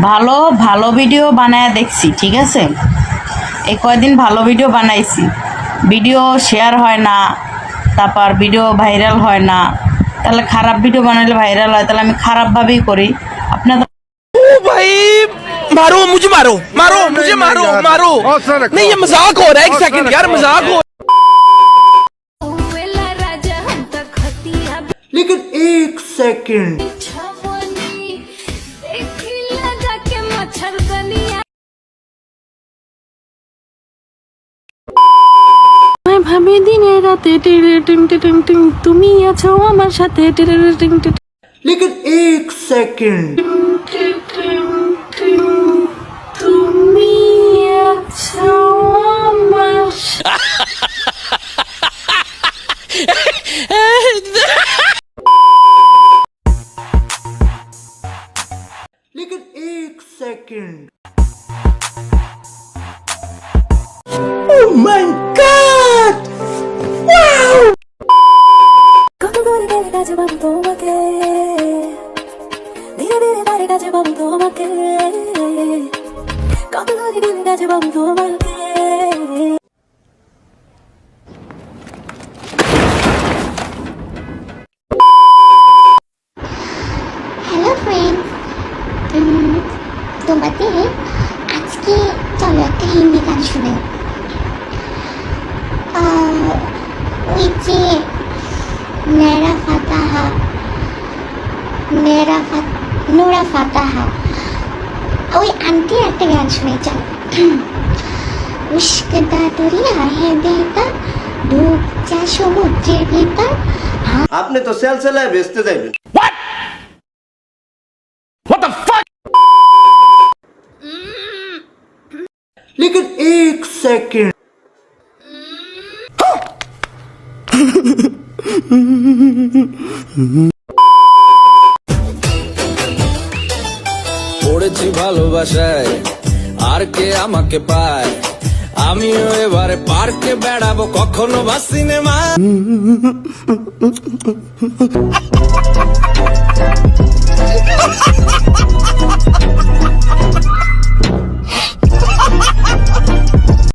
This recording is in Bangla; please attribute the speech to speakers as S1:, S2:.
S1: ভালো ভালো ভিডিও বানায় দেখছি, ঠিক আছে? এই কয়দিন ভালো ভিডিও বানাইছি, ভিডিও শেয়ার হয় না, তারপর ভিডিও ভাইরাল হয় না। তাহলে খারাপ ভিডিও বানালে ভাইরাল হয়, তাহলে আমি খারাপভাবেই করি। আপনাদের
S2: ओ भाई मारो मुझे, मारो मारो मुझे, मारो मारो। नहीं ये मजाक हो रहा है, एक सेकंड यार, मजाक हो।
S3: लेकिन एक सेकंड,
S4: ভাবি দিনে রাতে তুমি আছো আমার সাথে
S3: लेकिन एक सेकंड,
S4: তুমি আছো আমার
S3: लेकिन एक second. Oh my God! Wow!
S4: কত করে গেলে কাছে পাবো তোমাকে, ধীরে ধীরে বাড়ি কাছে পাবো তোমাকে, কত করে গেলে কাছে পাবো তোমাকে।
S5: হ্যালো ফ্রেন্ডস, তোমাদের আজকে চলো একটা হিন্দি গান শুনে। ওই যে নোরা ফাতাহা ওই আন্টি একটা গান শুনে, চলো। উস্কদা দরিয়া হে দেতা, ডুব যা সমুদ্রের ভিতর।
S6: আপনি তো সেলসেলায় বেচতে যাইবেন।
S3: लेकिन एक सेकंड,
S2: পড়েছি ভালোবাসায়, আর কে আমাকে পায়, আমিও এবারে পার্কে বেড়াবো, কখনো বা সিনেমা।